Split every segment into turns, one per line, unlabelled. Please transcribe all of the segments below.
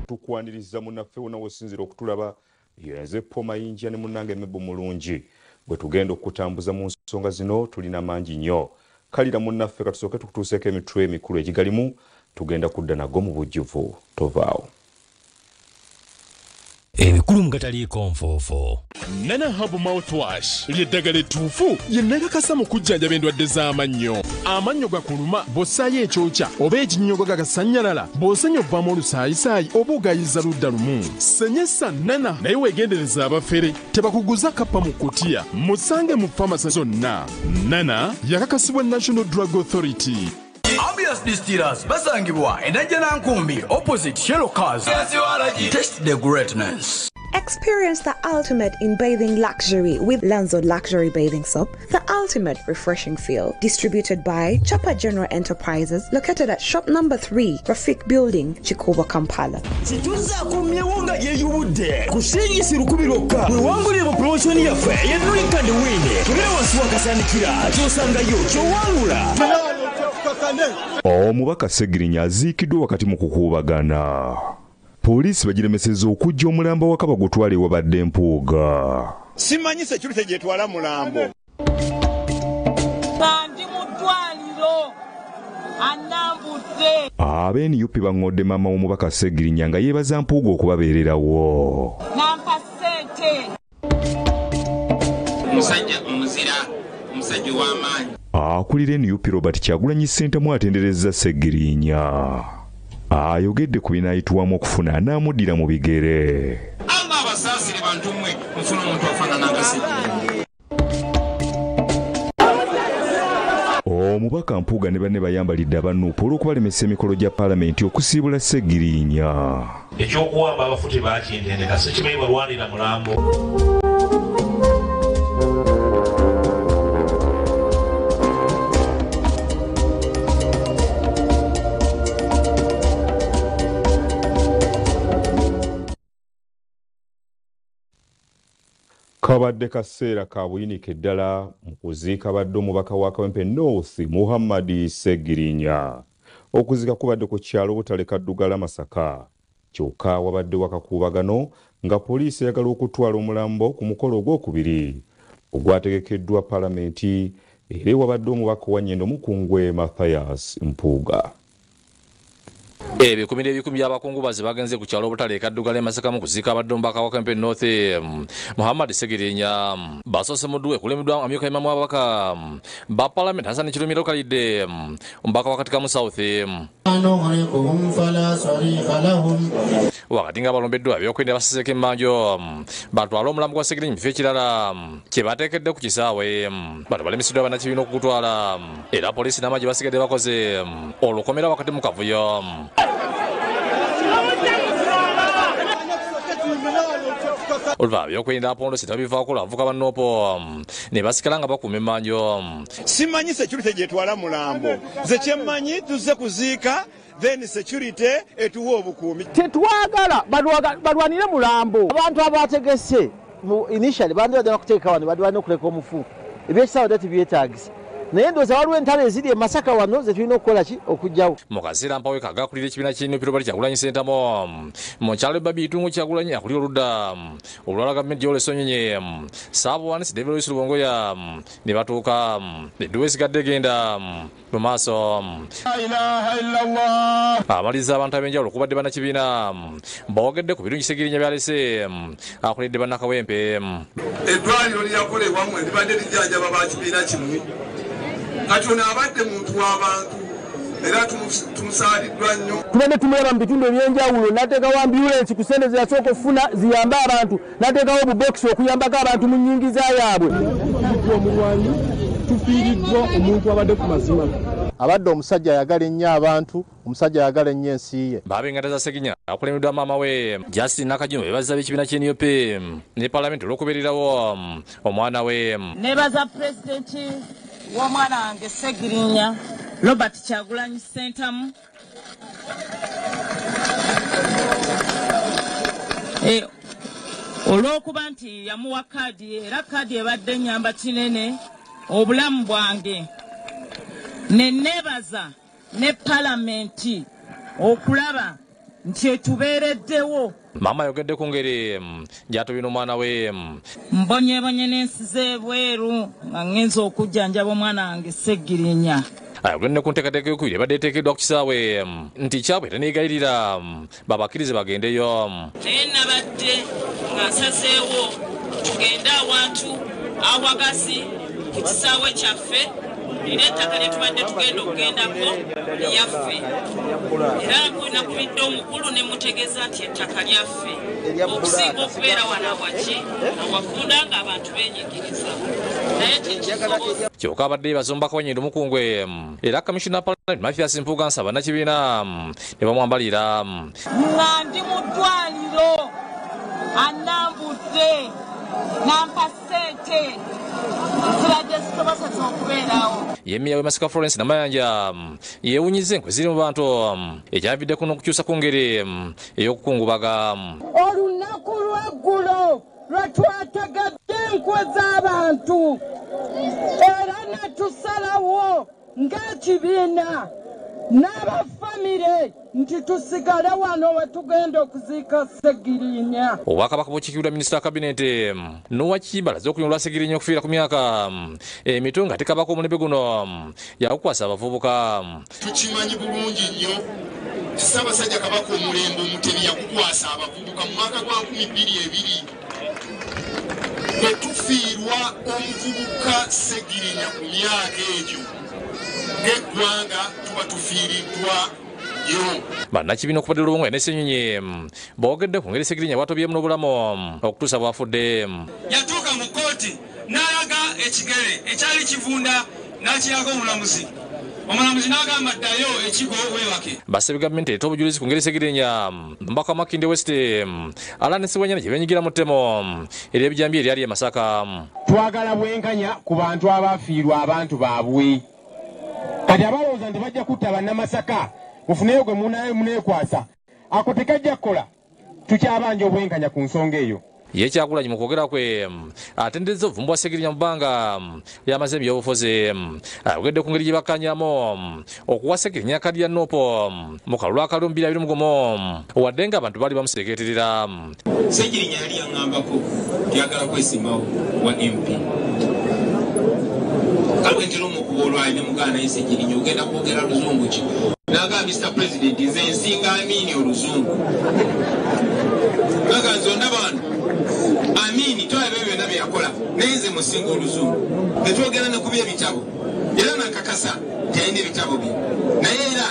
tukwaniriza munnaffe wonna wesinzira okutulaba yenze Pomayinja ne munnange Mebo Mulungi bwe tugenda okutambuza mu nsonga zino tulina mangi nnyo kalira munnaffe katusooke tukutuuseeko emitwe emikulu egigalimu tugenda kudda nago mu bujjuvu tovaawo
ebikulu mugataliiko nfoofo
Nana Habu Mouthwash ly'eddagala ettuufu ye nnagakasa mu kujjanjaba endwadde z'amannyo. Amannyo gakuluma bw'ossaayo ekyokya oba ekinnyogo gagasannyalala bw'osenya ovaamu olusaayisaayi oba ogayiza ludda lumu. Senyesa Nana naye weegendereza abafere tebakuguza kappa mu kutiya musange mu famasi zonna. Nana yakakasibwa National Drug Authority.
Ambience Distillers basangibwa endajja Nkumbi opposite Shello Cars. Taste the greatness.
Experience the ultimate in bathing luxury with Lanzo Luxury Bathing Soap, the ultimate refreshing feel. Distributed by Chapa General Enterprises, located at shop number 3, Rafik Building, Chikoba, Kampala.
Situza kumyewonga yeyubude kusingisi rukubiroka wewangule mu promotion yafe yenuika ndi wine tulewa suwaka sanikira kyosanga yo kyowalula
omubaka Segirinya aziikiddwa wakati mu kukuubagana. Poliisi bagiremesezza okujja omulambo wa Kaba gutwale wabadde mpuuga.
Simanyi security gye twala mulambo.
Kandi mutwaliro anambudde.
Ab'NUP bang'odde maama w'omubaka Segirinya nga yeebaza mpuuga okubabeererawo.
Nampa ssente.
Musajja omuzira, musajja w'amaanyi.
Akulira NUP Robert Kyagulanyi Ssentamu atenderezza Segirinya. Ayogedde ku binaayitibwamu okufuna anaamuddira mu bigere.
Anga abasaasire bantu mmwe mufuna omuntu afaanana nga Segirinya.
Omubaka Mpuuga ne banne bayambalidde abanNUP olw'okubalemesa emikolo gya paalamenti okusiibula Segirinya.
ekyokuwamba abafuti baakintendeka sikimanyi balwanira mulambo.
Kabadde kaseera ka buyinike ddala mu kuziika badde omubaka wa Kawempe North Muhammad Segirinya. Okuziika kubadde ku kyalo Butale Kaddugala Masaka. Kyokka wabadde wakakuubagano nga poliisi eyagala okutwala omulambo ku mukolo ogwokubiri ogwategekeddwa paalamenti era wabadde omubaka wa Nnyendo Mukungwe Mathias Mpuuga.
Ebikumi n'ebikumi by'abakungubazi bagenze ku kyalo Butale Kaddugala Masaka mu kuziika abadde omubaka wa Kawempe North Muhammad Segirinya. Basoose mu dduwe kulemeddwa amyuka imamu ababaka ba paalamenti Hassan Kirumira Kalidde omubaka wa Katikamu South wakati nga balombeddwa ebyokwenda baseseeko emmanjo batwala omulambo gwa Segirinya mu kifo ekirala kye bateekedde ku kisaawe. Bano balemesiddwa bannakibiina okugutwala era poliisi n'amagye basigadde bakoze olukomera wakati mu kavuyo. Olva byokwenda apondosi tabivaako lwavuka bannoopo ne basikala nga bakuuma emmanjo.
Simanyi security gye twala mulambo. Nze kyemmanyi tuzze kuziika then security etuwa obukuumi.
Tetwagala balwanire mulambo. Abantu abategese initially bandibadde bakuteeka wano badibadde okuleka omufu. Ebyekisaawe dati byetaagisa. Naye ndowooza waliwo entalo eziri e Masaka wano ze tulina okukola ki okujjawo.
Mu kaseera mpaweka agakulira ekibiina ky'NUP Robert Kyagulanyi Ssentamu mu kyalo Babiitungu Kyagulanyi akulira oludda olulala gavumenti y'Ole Sonyonyi Saabuwanisi David Lewis Lubongoya ne batuuka edduwa esigadde egenda mu maaso. Amaliriza abantu ab'enjawulo okubadde bannakibiina boogedde ku birungi Segirinya byalese akulidde bannakawempe.
Eddwaliro lyakolebwamu libadde lijjanjaba bakibiina kimu. Kati ono abadde muntu w'abantu era tumusaaliddwa nnyo.
Tubadde tumulaba mu bitundu ebyenjawulo n'ateekawo ambulensi ku ssente ze yasooka okufuna ziyambe abantu n'ateekawo obubokisi okuyambako abantu mu nnyingiza yaabwe.
Omulwanyi tufiiriddwa omuntu abadde ku mazima.
Abadde omusajja ayagala ennyo abantu, omusajja ayagala ennyo ensi ye.
Babengata za Segirinya akulemeddwa maama we Justin Nakajuma bebaza b'ekibiina ky'NUP ne paalamenti olw'okubeererawo omwana we.
Nebaza pulezidenti w'omwana wange Segirinya Robert Kyagulanyi Ssentamu olw'okuba nti yamuwa kaadi era kaadi ebadde ennyamba kinene obulamu bwange. Ne nebaza ne paalamenti okulaba nti etubeereddewo.
Mama yogedde ku ngeri gy'atobye omwana we.
Mbonyebonye n'ensize ebweru nga ngenza okujjanjaba omwana wange Sseggirinya.
Ayogedde ku nteekateeka y'okubiri ebadde eteekeddwa ku kisaawe nti kyabwe teneegayirira babakkirize bagendeyo.
Naye nabadde nga nsazeewo tugende awantu awagasi ku kisaawe kyaffe era ettaka lye tubadde tugenda okugendako lyaffe. Era nakubidde omukulu ne mutegeeza nti ettaka lyaffe okusinga okubeera wano awaki awafunda ng'abantu beenyigiriza. Naye tekisobola.
Kyokka abadde bazomba Wanyindo Mukungwe era Commissioner Parliament Mathias Mpuuga nsaba nakibiina ne bamwambalira.
Nga ndi mu ddwaliro annambudde nampa ssente ziradde zitobasobola okubeerawo.
Ye Meeya w'e Masaka Florence Namayanja yeewunyiza enkwe ziri mu bantu ekyaviddeko n'okukyusa ku ngeri ey'okukungubaga.
Olunaku lw'eggulo lwe twategadde enkwe z'abantu era ne tusalawo ng'ekibiina n'abafamire nti tusigale wano we tugenda okuziika Sseggirinya.
Obwakabaka bukiikirira minisita wa kabineti Noah Kiyimba alaze okunyolwa Sseggirinya okufiira ku myaka emito nga tekabako omulembe guno yakukwasa abavubuka.
Tukimanyi bulungi nnyo Ssaabasajja Kabaka omulembe Omutebi yakukwasa abavubuka mu mwaka gwa 2022 kwe tufiirwa omuvubuka Sseggirinya ku myaka egyo ng'eggwanga tuba tufiiriddwa nnyo.
Bannakibiina okubadde Lubongoya ne Ssenyonyi boogedde ku ngeri Sseggirinya bw'atobyemu n'obulamu okutuusa bw'afudde.
Yatuuka mu kkooti n'alaga ekigere ekyali kivunda n'akiraga omulamuzi. Omulamuzi n'agamba ddayo ekigo weewake.
Basabye gavumenti ereeta obujulizi ku ngeri Sseggirinya Mbaka wa Makindye West Allan Ssebanyana gye beenyigira mu ttemo ery'ebijambiya eryali e Masaka.
Twagala bwenkanya ku bantu abaafiirwa abantu baabwe. Kati abalowooza nti bajja kutta bannamasaka mufuneyo gwe muneekwasa ako tekajja kukola. Tukyabanja obwenkanya ku nsonga eyo.
Ye Kyagulanyi mu kwogera kwe atendezza obuvumbu bwa Sseggirinya mu bbanga ly'amaze ebyobufuzi ayogedde ku ngeri gye bakkanyamu okuwa Sseggirinya kadi ya Nopo mu kalulu akali 2021 wadde ng'abantu baali bamuseeketerera.
Sseggirinya yali yaŋŋambako tyagala kwesimbawo wa MP. Kale ntera omukuba olwayi ne mugaana naye Sseggirinya ogenda kwogera luzungu ki? N'agamba Mr. President nze nsinga Amini oluzungu. Naga nze ondaba wano Amini twalaba ebyo byonna bye yakola naye nze musinga oluzungu. Ne twogera ne ku by'ebitabo era nakakasa teyalina ebitabo bye naye era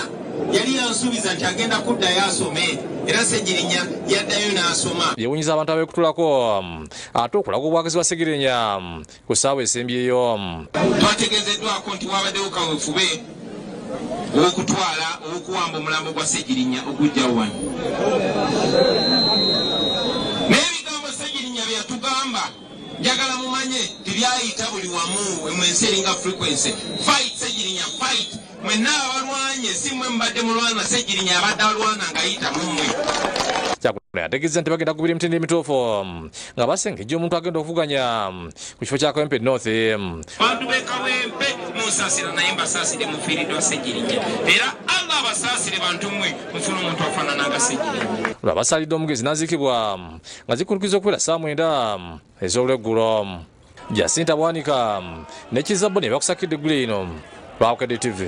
yali yansuubiza nti agenda kuddayo asome era Sseggirinya yaddayo n'asoma.
Yeewunyiza abantu abeekutulako ate okulaga obwagazi bwa Sseggirinya ku ssaawa esembyeyo.
Twategeezeddwako nti wabaddewo kaweefube ow'okutwala ow'okuwamba omulambo gwa Sseggirinya okujja wano. Naye ebigambo Sseggirinya bye yatugamba njagala mumanye tebyayita buli wamu mu ensi eringa frequency. Fight Sseggirinya fight. Mwenna abalwanye si mmwe mubadde mulwana Sseggirinya abadde alwana ng'ayita mu mmwe.
Kyagulanyi ategeeza nti bagenda kubira emitendera emituufu nga basengejja omuntu agenda okuvuganya ku kifo kya Kawempe North.
Bantu b'e Kawempe munsaasira naye mbasaasire mufiiriddwa Sseggirinya era Allah abasaasire bantu mmwe mufuna omuntu afaanana nga Sseggirinya.
Lwabasalidde omugezi n'aziikibwa nga zikulukiza okubeera saa 9 ez'olweggulo. Jacinta Bwanika ne Kizabboni ebyakusakidde eggulu eno Lwabukedde TV.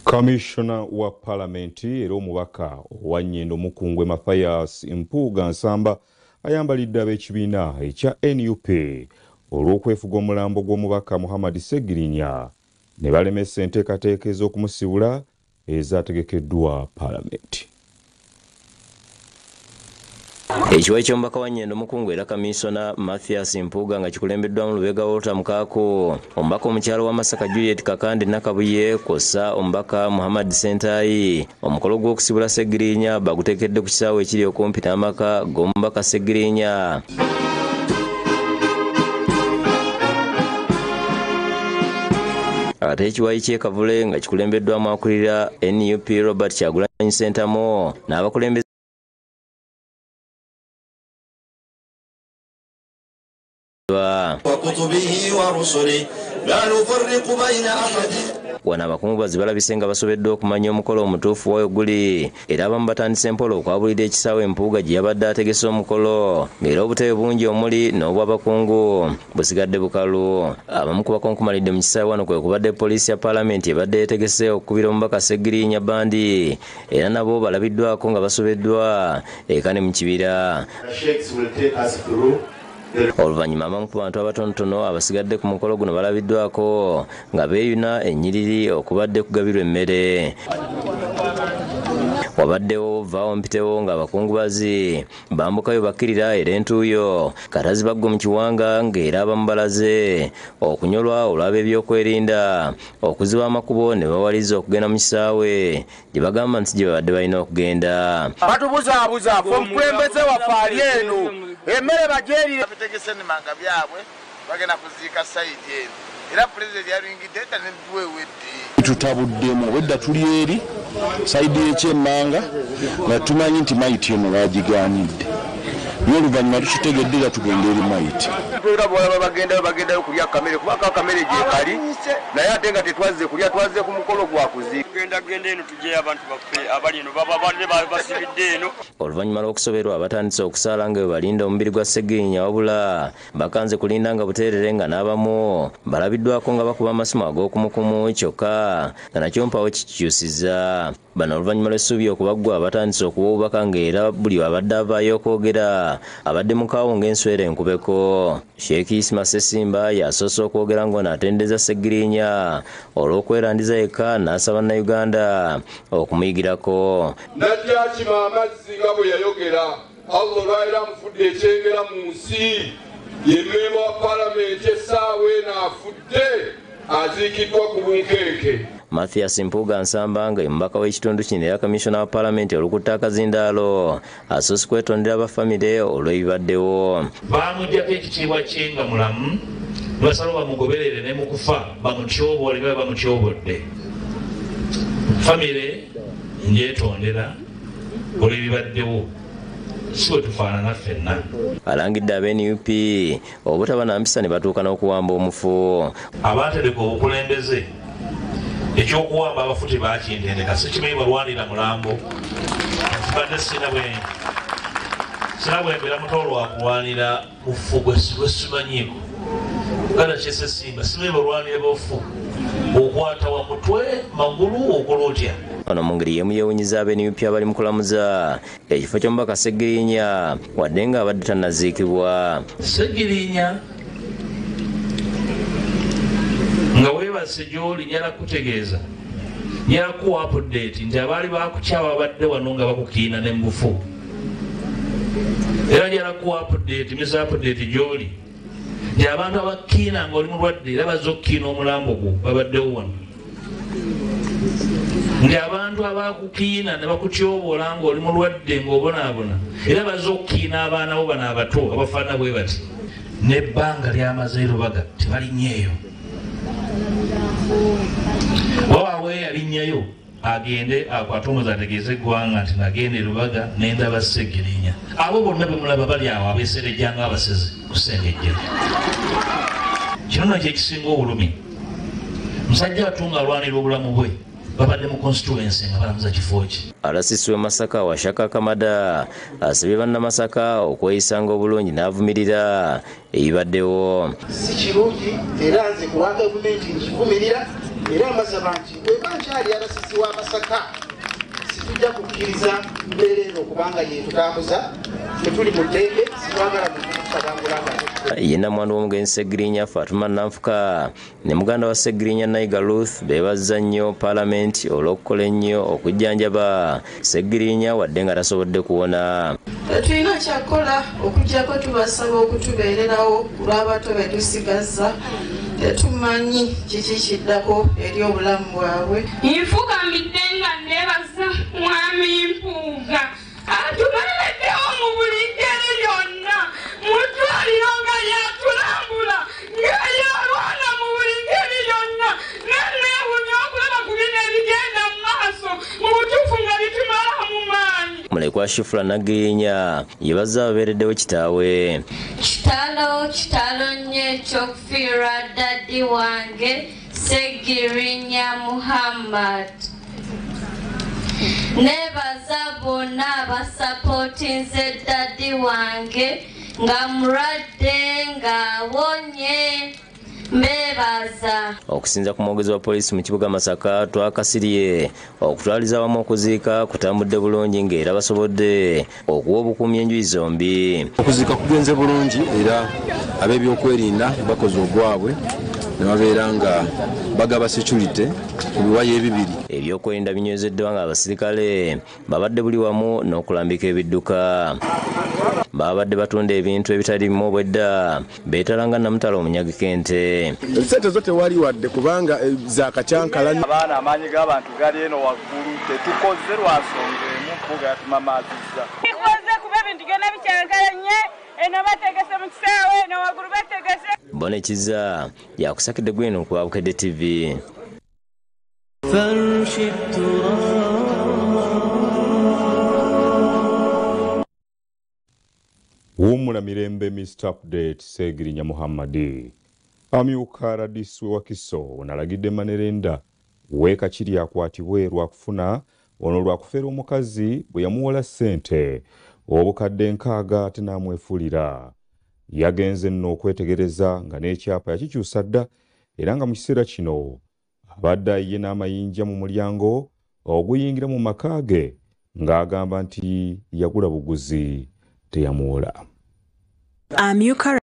Kamishona wa Palamenti era omubaka owa Nnyendo Mukungwe Mathias Mpuuga Nsamba ayambalidde ab'ekibiina ekya NUP olw'okwefuga omulambo gw'omubaka Muhammad Sseggirinya ne balemesa enteekateeka ez'okumusibula ezaategekeddwa Palamenti.
Ekiwayi ky'omubaka wa Nnyendo Mukungwe era Kamisona Mathias Mpuuga nga kikulembeddwamu Lubega Walter Mukaako, omubaka omukyalo wa Masaka Juliet Kakande Nakabuye kw'ossa omubaka Muhammad Sentayi. Omukolo gw'okusibula Sseggirinya baguteekedde ku kisaawe ekiri okumpi n'amaka g'omubaka Sseggirinya. Ate ekiwayi ky'e Kavule nga kikulembeddwamu akulira NUP Robert Kyagulanyi Ssentamu n'abakulembeze
وكتبه ورسله لا نفرق بين أحد
Wano abakungubazi balabise nga basobeddwa okumanya omukolo omutuufu wayo guli era abamu batandise mpola okwabulira ekisaawe Empuuga gye yabadde ategese omukolo ng'era obutebe bungi omuli n'obw'abakungu busigadde bukalu. Abamu ku bakonkumalidde mu kisaawe wano kwe kubadde poliisi ya Paalamenti ebadde yetegese okukubira omubaka Sseggirinya Bandi era nabo balabiddwako nga basobeddwa eka ne mu kibira. Oluvannyuma abamu ku bantu abatonotono abasigadde ku mukolo guno balabiddwako nga beeyuna ennyiriri okubadde kugabirwa emmere. Wabaddewo vaawo mpitewo nga abakungubazi bambukayo bakkirira era entuuyo katazi baggo mu kiwanga ng'era abamu balaze okunyolwa olw'ab'ebyokwerinda okuziba amakubo ne bawaliza okugenda mu kisaawe gye bagamba nti gye babadde balina okugenda.
Batubuzaabuza fe omukulembeze waffe ali eno emmere bagyerire
bategese nemanga byabwe bagenda kuziika sayidi eno era pulezidenti yaringidde edda netuwewedde
tutabuddemu obwedda tuli eri sayidi y'ekyemmanga nga tumanyi nti mayiti eno bagigaanidde n'oluvannyuma tukitegedde era tugenda eri mayiti.
Era bwalaba bagendayo kulya kamere kubanga kamere gyekali naye ate nga tetwazze kulya twazze ku mukolo gwa kuziika. Genda eno tugyeyo abantu baffe abali eno babadde basibidde eno.
Oluvannyuma lw'okusoberwa abatandise okusaala nga bwe balinda omubiri gwa Sseggirinya wabula bakanze kulinda nga buteerere nga n'abamu balabiddwako nga bakuba amasimu ag'okumukumu kyokka nga nakyo mpawo kikyusiza. Bano oluvannyuma lw'essuubi okubaggwa batandise okuba obubaka ng'era buli abadde avaayo okwogera abadde mukaawo ng'enswera enkubeko. Sheikh Isma Ssesimba yasoose okwogera ng'onaatendereza Sseggirinya olw'okwerandiza yekka n'asaba Uganda okumuyigirako.
Najjakima amazzi nga bwe yayogera Allah olwalira amufudde ekyengera mu nsi ye mmemba wa Paalamenti essaawa eno afudde aziikiddwa ku bunkenke.
Mathias Mpuuga Nsamba nga mubaka w'ekitundu kino era Kamisona wa Paalamenti olukutte akazindaalo asoose kwetondera abafamire olw'ebibaddewo.
Baamugyako ekitiibwa kye nga mulamu basala bamugoberere ne mu kufa bamutyoboole nga bamutyobodde. Famire ngyetondera olw'ebibaddewo si bwe tufaanana ffenna.
Alangidde ab'NUP obutaba na mpisa ne batuuka n'okuwamba omufu.
Abaatereka obukulembeze ekyokuwamba abafuti bakintendeka sikimanyi balwanira mulambo kibadde sina bwembera muto lwakulwanira mufu gwesimanyiiko gana kyesesimba simanyi balwanira bafu okwata wa mutwe magulu okola otya.
Ono mu ngeri y'emu yeewunyiza ab'NUP abali mu kulamuza ekifo ky'omubaka Sseggirinya wadde nga abadde tannaziikibwa.
Sseggirinya nga weebase gy'oli nyala kutegeeza nyala kuwa update nti abaali bakukyawa babadde wano nga bakukiina ne mubufu era nyala kuwa update misa update gy'oli nti abantu abakiina nga oli mulwadde era bazze okukiina omulambo gwo babaddewo wano nti abantu abakukiina ne bakutyoboola nga oli mulwadde ng'obonaabona era bazze okukiina abaana bo bano abato abafaana bwe bati n'ebbanga lyamaze Lubaga tebalinnyeeyo. Wawe yalinnyayo agende akwate omuze ategeeze eggwanga nti nagenda Lubaga n'endaba Sseggirinya. Abo bonna be mulaba bali awo abeeserejja ng'abasezi ku Ssengejjera. Kino nakyo ekisinga obulumi musajja atunga alwanira obulamu bwe babadde mu constituency nga balamuza kifo ki.
Alasisi w'e Masaka Washaka Kamada asabye bannamasaka okweyisanga obulungi n'avumirira ebibaddewo.
Si kirungi era nze ku lwa gavumenti nkivumirira era mbasaba nti bweba nkyali alasisi wa Masaka situjja kukkiriza mbeera eno kubanga yetutambuza tetuli mu ddembe sitwagala mutabangulanga.
Ye nnamwandu w'omugenzi Sseggirinya Fatuma Nanfuka ne muganda wa Sseggirinya Naiga Ruth beebazza nnyo Paalamenti olw'okukola ennyo okujjanjaba Sseggirinya wadde nga tasobodde kuwona.
Tulina kyakola okujjako tubasaba okutubeererawo ku lw'abato be tusigazza tetumanyi kiki kiddako eri obulamu bwabwe. Nfugambidde nga neebaza mwami Mpuuga atubeereddewo mu buli ngeri yonna mutwaliro nga yatulambula ng'eyalwana mu buli ngeri yonna neneewunya okulaba ku bino ebigenda mu maaso mu butuufu nga bitumala mu maanyi.
Mulekwa Shifula Nagirinya yeebazza ababeereddewo kitaawe.
Kitalo nnyo ekyokufiirwa daddi wange
Segirinya Muhammad. Nebaza bonna basapotinze daddy wange nga mulwadde nga awonye. Mbebaza.
Okusinza ku mwogezi wa poliisi mu kibuga Masaka twakasirye okutwaliza awamu okuziika kutambudde bulungi ng'era basobodde okuwa obukuumi enjuyi zombi.
Okuziika kugenze bulungi era ab'ebyokwerinda bakoze ogwabwe ne babeera nga bagaba security ku biwayi ebibiri.
Ebyokwerinda binywezeddwa ng'abasirikale babadde buli wamu n'okulambika ebidduka. Babadde batunda ebintu ebitalimu obwedda beetalanga namutala omunyagika ente.
Ebisente zo tewali wadde kubanga zaakacyankala.
Abaana amaanyi g'abantu gali eno waggulu tetukoze lwasonga emu mpuga yatumamaazizza.
Ikoze kuba ebintu byonna bikyankalanye eno bategese mu kisaawe eno waggulu bategese.
Bone Kiza yakusakidde gweno ku Bukedde TV.
Wumula mirembe Mr. Update Segirinya Muhammadi. Amyuka radisi Wakiso onalagidde Manerenda weka kiri akwatibwe lwakufuna ono lwakufera omukazi bwe yamuwola ssente obukadde nkaaga tenamwefulira. Yagenze nno okwetegereza nga n'ekyapa yakikyusa dda era nga mu kiseera kino abadde ye n'amayinja mu mulyango oguyingira mu maka ge ng'agamba nti yagula buguzi teyamuwola.
Amyuka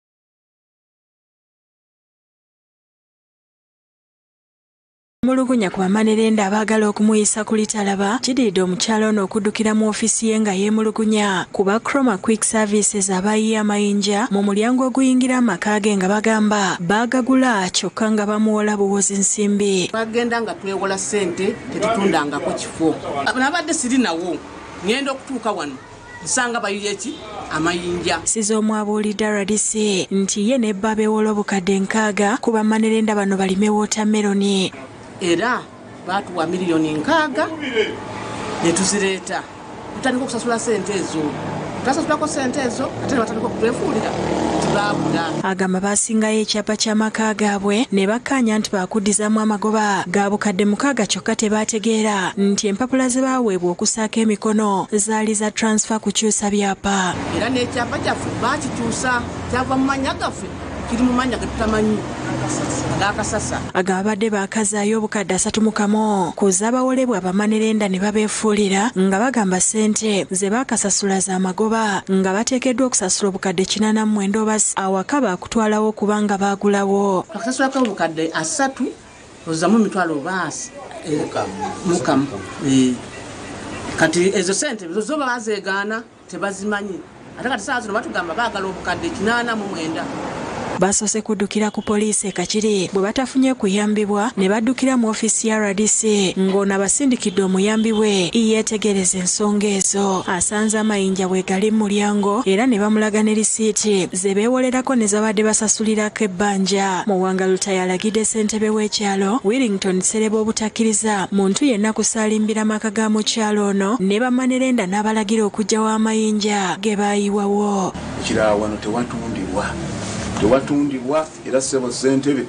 mulugunya ku Bamanerenda abaagala okumuyisa ku litalaba kiddiridde omukyalo ono okuddukira mu ofisi ye nga yeemulugunya kuba Chroma Quick Services abayiye amayinja mu mulyango oguyingira amaka ge nga bagamba baagagula kyokka nga bamuwola buwozi nsimbi.
Bagenda nga twewola ssente tetutundangako kifo. Nabadde siri nawo ngenda okutuuka wano nsanga bayiye ki amayinja.
Sizoomu abuulidde radisi nti ye ne bba beewola obukadde nkaaga ku Bamanerenda bano balime wootameroni.
Era baatuwa $6,000,000 ne tuzireeta tutandika okusasula ssente ezo. Twasasulako ssente ezo ate ne batandika okutwefuulira tibagula.
Agamba baasingayo ekyapa ky'amaka gaabwe ne bakkaanya nti baakuddizaamu amagoba ga bukadde mukaaga kyokka tebaategeera nti empapula ze baaweebwa okusaako emikono zaali za transfer kukyusa byapa.
Era n'ekyapa kyaffe baakikyusa kyava mu mannya gaffe kiri mu mannya ge tutamanyi ag'akasasa.
Agabadde baakazaayo obukadde 31 kuza bawolebwa Bamanerenda ne babeefuulira nga bagamba ssente ze baakasasula za magoba nga bateekeddwa okusasula obukadde 89 oba awaka baakutwalawo kubanga baagulawo.
Akasasulako obukadde 3 ozamu mitwalo baasi mukamu. Kati ezo ssente zo baazeegaana tebazimanyi ate kati saa zino batugamba baagala obukadde 89.
Basoose kuddukira ku poliisi Kakiri bwe batafunye kuyambibwa ne baddukira mu ofisi ya RDC ng'ono abasindikidde omuyambi we yeetegereza ensonga ezo. Asanze amayinja bwe gali mu mulyango era ne bamulaga ne lisiiti ze beewolerako ne zabadde basasulirako ebbanja. Muwanga Lutaya alagidde ssentebe w'ekyalo Willington Sereba obutakkiriza muntu yenna kusaalimbira maka ga mu kyalo ono ne Bamanerenda n'abalagira okuggyawo amayinja ge baayiwawo.
Ekiraawo wano tewatundibwa era ssebo ssentebe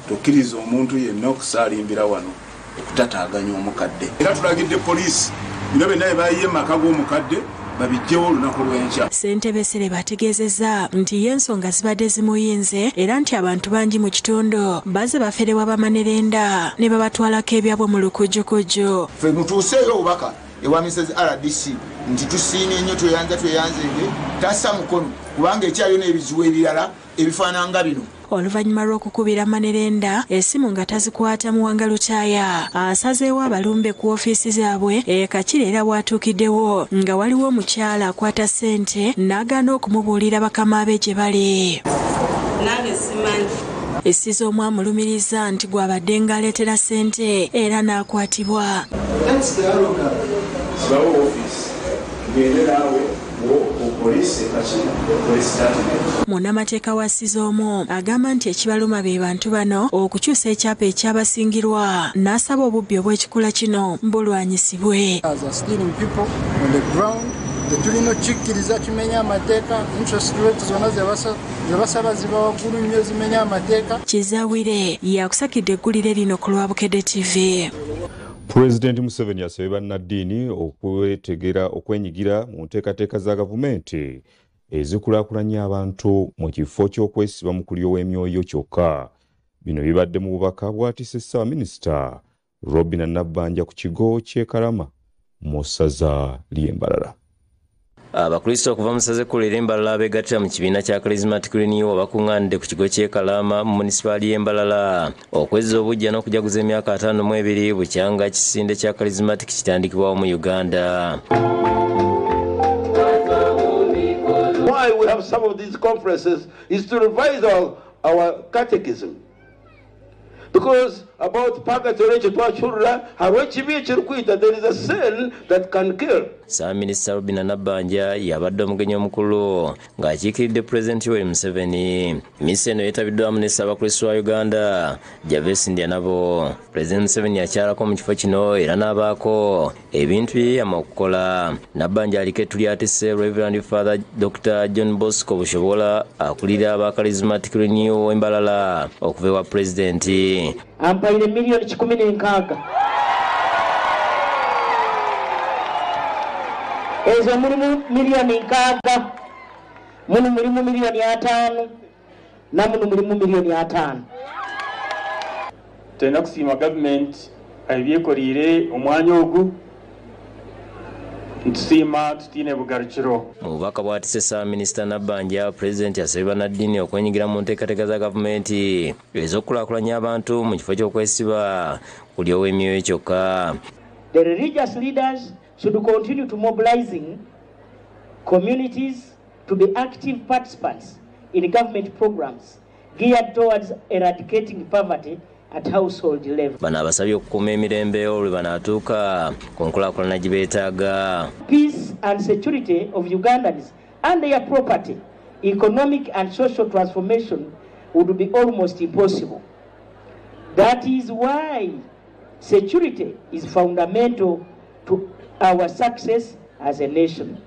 tokkiriza omuntu yenna okusaalimbira wano okutataaganya omukadde. Era tulagidde poliisi bino byonna bye baayiye mu maka g'omukadde babijjewo olunaku lw'enkya.
Ssentebe Sereba ategeezezza nti ye ensonga zibadde zimuyinze era nti abantu bangi mu kitundu baze baferebwa Bamanerenda ne babatwalako ebyabwe mu lukujjukujju.
Ffe mutuuseeyo obubaka ewa Mrs. RDC nti tusiimye nnyo tweyanzenge tassa mukono kubanga ekyaliyo n'ebizibu ebirala ebifaananga bino.
Oluvannyuma lw'okukubira Manerenda essimu nga tazikwata Muwanga Lutaya asazeewo abalumbe ku ofiisi zaabwe Kakiri era bwatuukiddewo nga waliwo omukyala akwata ssente n'agaana okumubuulira bakama be gye bali.
Nange simanyi.
Essiza omwamulumiriza nti gw'abadde ng'aleetera ssente era n'akwatibwa. Munnamateeka wa Sizoomu agamba nti ekibaluma be bantu bano okukyusa ekyapa ekyabasingirwa n'asaba obubbi obw'ekikula kino bulwanyisibwe.
tetulina okukikkiriza kimenya amateeka interest rate zonna zebasaba ziba waggulu nnyo zimenya amateeka.
Kizawire yakusakidde eggulire lino ku Lwabukedde TV.
Pulezidenti Museveni asabye bannaddiini okwenyigira mu nteekateeka za gavumenti ezikulaakulanya abantu mu kifo ky'okwesiba mu kulya w'emyoyo kyokka. Bino bibadde mu bubaka bw'atisse Ssaabaminisita Robinah Nabbanja ku kigo ky'e Kalama mu ssaza ly'e Mbarara.
Abakristo okuva mu ssaza ekkulu ery'e Mbarara abeegattira mu kibiina kya Charismatic Renewal bakuŋŋaanidde ku kigo ky'e Kalama mu munisipaali y'e Mbarara okwezza obujja n'okujaguza emyaka 52 bukyanga kisinde kya Charismatic kitandikibwawo mu Uganda.
Why we have some of these conferences is to revise our catechism. Because about purgatory there is a sin that can kill.
Ssaabaminisita Robinah Nabbanja yabadde omugenyi omukulu ng'akiikiridde Pulezidenti Yoweri Museveni. Misa eno yeetabiddwamu ne Ssaabakristo wa Uganda Javes Ndyanabo. Pulezidenti Museveni akyalako mu kifo kino era n'abaako ebintu bye yeyama okukola. Nabbanja aliko ettu lyatisse Reverend Father Dr. John Bosco Bushobola akulira aba Charismatic Renewal Mbarara okuva ewa Pulezidenti.
Ampaire milioni 16. Ezo mulimu milioni 6, muno mulimu milioni 5, na muno mulimu milioni 5.
Tena kusiima gavumenti ebyekolire omwanya ogu ntusiima tutiine bugarukiro.
Mu bubaka bw'atisse Ssaabaminisita Nabbanja, Pulezidenti asabye bannaddiini okwenyigira mu nteekateeka za gavumenti ez'okulaakulanya abantu mu kifo ky'okwesiba kulya w'emyoyo kyokka.
The religious leaders should continue to mobilizing communities to be active participants in government programs geared towards eradicating poverty at household level.
Bano abasabye okukuuma emirembe olwe banaatuuka ku nkulaakulana gye beetaaga.
Peace and security of Ugandans and their property, economic and social transformation would be almost impossible. That is why security is fundamental to our success as a nation.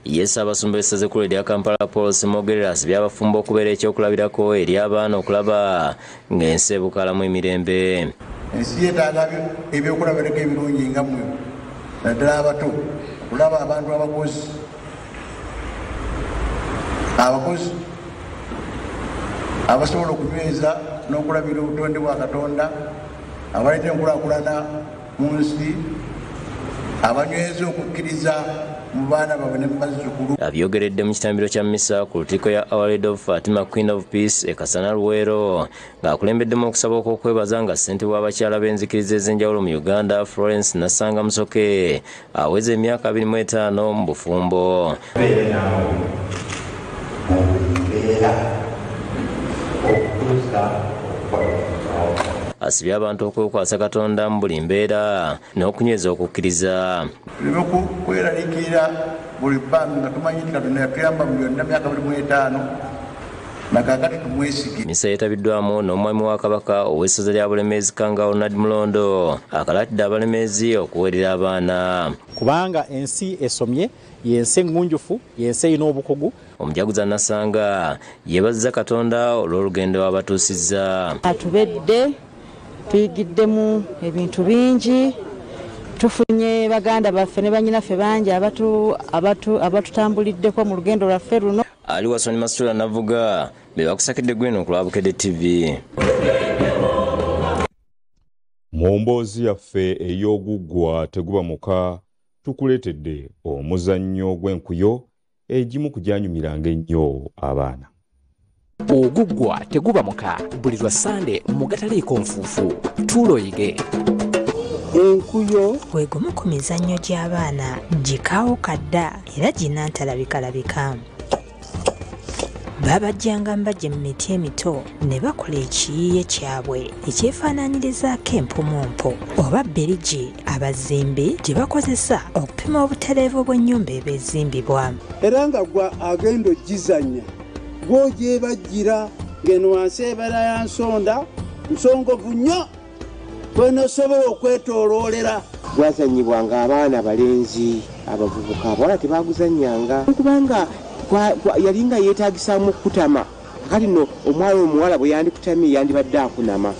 Yes, abasumba b'essaza ekkulu erya Kampala Paul Semogerera asabye abafumbo okubeera ekyokulabirako eri abaana okulaba ng'ensi ebukalamu emirembe.
Ensi yeetaaga ebyokulabirako ebirungi nga mmwe naddala abato okulaba abantu abakozi abasobola okunyweza n'okulabira obutonde bwa Katonda abaleeta enkulaakulana mu nsi abanyweza okukkiriza mu baana baabwe ne mu bazzukulu.
Abyogeredde mu kitambiro kya mmisa ku lukiiko ya Our Lady of Fatima Queen of Peace e Kasana Luweero ng'akulembeddemu okusaba okw'okwebaza nga ssente w'abakyala b'enzikiriza ez'enjawulo mu Uganda Florence Nasanga Musoke aweza emyaka 25 mu bufumbo. Asibye abantu okwekwasa Katonda mu buli mbeera n'okunyweza okukkiriza.
Tuleme kweraliikirira buli bbanga nga tumanyi nti Katonda yatuyamba mu byonna myaka 25 na kaakati tumwesige.
Misa yeetabiddwamu n'omwami wa Kabaka ow'essaza lya Bulemeezi Kangaawo Nad Mulondo akalaatidde abalemeezi okuweerera abaana.
Kubanga ensi esomye yensi engunjufu, yensi erina obukugu.
Omujaguza Nasanga yeebazizza Katonda olw'olugendo abatuusizza.
Atubedde tuyigiddemu ebintu bingi, tufunye baganda baffe ne bannyinaffe bangi abatutambuliddeko mu lugendo lwaffe luno.
Ali Wasoni Masula Navuga be bakusakidde gwino ku Lwabukedde TV.
Mu mboozi yaffe ey'oguggwa teguba muka tukuleetedde omuzannyo gw'enkuyo egimu kujanyumiranga ennyo abaana.
Oguggwa teguba muka buli lwa Sande mu gataliiko nfuufu tuloyige.
Enkuyo bwegumu ku mizannyo gy'abaana gikaawo kadda era ginantalabika. Babajjanga mbajje mu miti emito ne bakola ekiyiiye kyabwe ekyefaanaanyirizaako empumumpu oba berigi abazimbi gye bakozesa okupima obutereevu bw'ennyumba eba ezimbibwa.
Era nga gwa agenda ogizannya gw'ogyebajjira ng'eno wansi ebeera ya nsonda nsongovu nnyo kwenosobola okwetololera.
Gwazanyibwanga abaana abalenzi abavubuka abawala tebaguzanyanga kubanga yalinga yeetagisamu okutama. Kati no omwana omuwala bwe yandikutamye yandibadde akunama.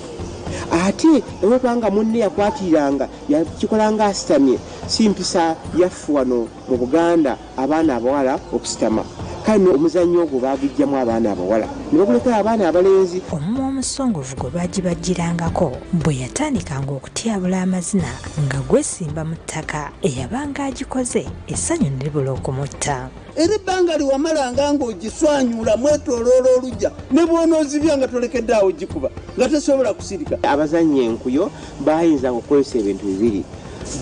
Ate ewebanga munne yakwatiranga yakikolanga asitamye. Si mpisa yaffe wano mu Buganda abaana abawala okusitama. Kano omuzannyo ogwo baagijjamu abaana abawala ne bagulekera abaana abalenzi.
Omumwa omusongovu gwe bagibagirangako bwe yatandikanga okutyabula amazina nga gwesimba mu ttaka eyabanga agikoze essanyu ne libula okumutta.
Era ebbanga liwamalanga ng'ogiswanyula mwetoloola olujja ne bw'onoozibya nga tolekedde awo gikuba nga tesobola kusirika.
Abazannya enkuyo baayinzanga okukozesa ebintu bibiri.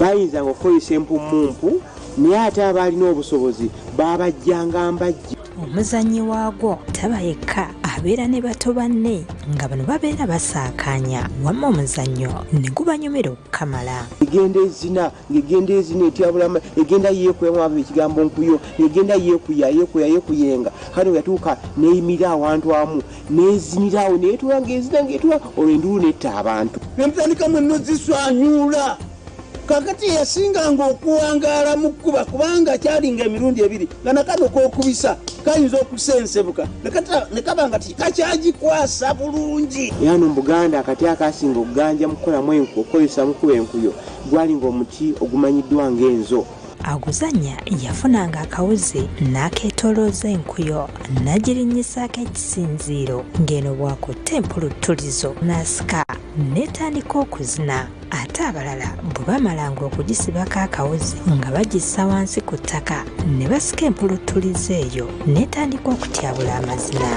Baayinzanga okukozesa empumumpu naye ate abaalina obusobozi baabajjanga mbajja.
Omuzannyi waagwo taba yekka abeera ne bato banne nga bano babeera basaakaanya wamma omuzannyo ne gubanyumira okukamala.
Egenda ezina etyabulama egenda yeekuyamu abo ekigambo nkuyo egenda yeekuyenga kati yatuuka n'eyimira awantu amu n'ezinirawo neetula ng'ezina ng'etula olwo enduulu netta abantu.
Emputandika mwenno ziswanyuula. Kakati yasinganga okuwangaala mu kkuba kubanga kyalinga emirundi ebiri nga nakano k'okubisa kayinza okusensebuka ne kaba nga tikakyagikwasa bulungi.
Yano mu Buganda akati akasinga okuganja mu kukolamu enku okukozesa mukuba enkuyo gwalinga omuti ogumanyiddwa ng'enzo.
Aguzanya yafunanga akawuzi n'akeetolooza enkuyo n'agirinnyisako ekisinziiro ng'eno bw'akutte empuluttulizo n'asika n'etandika okuzina. Ate abalala bwe bamalanga okugisibako akawuzi nga bagissa wansi ku ttaka ne basika empuluttulizo eyo n'etandika okutyabula amazina.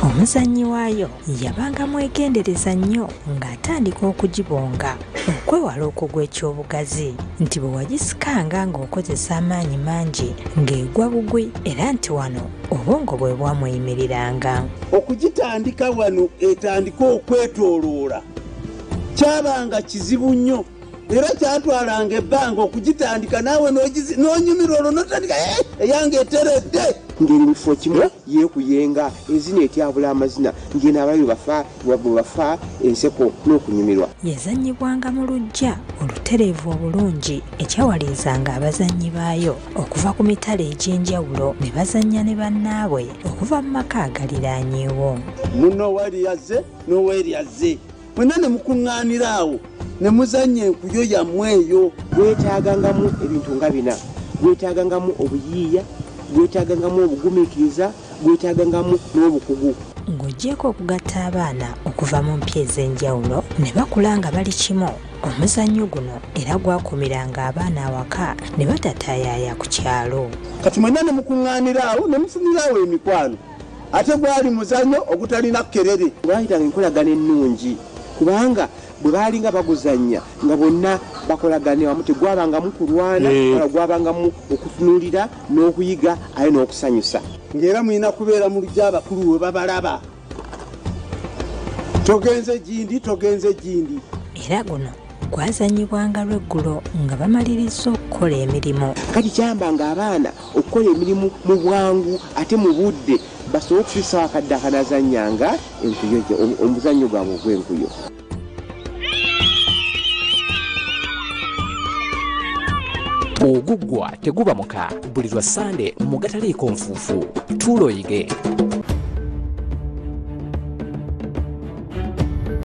Omuzannyi waayo yabanga mwegendereza nnyo ng'atandika okugibonga okwewala okugwa ekyobugazi nti bwe wagisikanga ng'okozesa amaanyi mangi ng'egwa bugwi era nti wano obwongo bwe bwamweyimiriranga.
Okugitandika wano etandika okwetoloola kyabanga kizibu nnyo era kyatwalanga ebbanga okugitandika naawe n'onyumira olwo n'otandika eyange eteredde.
Ngeri bifo kimu yeekuyenga ezina etyabula amazina ng'eno abayo bafa enseko n'okunyumirwa.
Yazannyibwanga mu luggya olutereevu obulungi ekyawalizanga abazannyi baayo okuva ku mitala egy'enjawulo ne bazannya ne bannaabwe okuva mu maka agaliraanyeewo.
Muno wali yazze n'oweri yazze mwenna ne mukuŋŋaanira awo ne muzannya enkuyo yammwe eyo.
Weetaagangamu ebintu nga bina. Weetaagangamu obuyiiya, weetaagangamu obugumiikiriza, weetaagangamu n'obukugu.
Ng'oggyeko okugatta abaana okuva mu mpya ez'enjawulo ne bakula nga bali kimu. Omuzannyo guno era gwakumiranga abaana awaka ne batataayaaya ku kyalo.
Kati mwenna ne mukuŋŋaanira awo ne mufunirawo emikwano. Ate gwali muzannyo ogutalina kkerere.
Baayitanga enkolagana ennungi kubanga bwe baalinga baguzannya nga bonna bakolagane wamu tegwabangamu kulwana wala gwabangamu okutunuulira n'okuyiga aye n'okusanyusa.
Ng'era mulina kubeera mu lugya abakulu we babalaba. Togenze gindi.
Era guno gwazannyibwanga lweggulo nga bamaliriza okukola emirimu.
Kati kyambanga abaana okukola emirimu mu bwangu ate mu budde basobole okufisa akadde akanazannyanga enkuyo omuzannyo gwabwe ogw'enkuyo.
Oguggwa teguba muka buli lwa Sande mu gataliiko nfuufu. Tuulo oyige.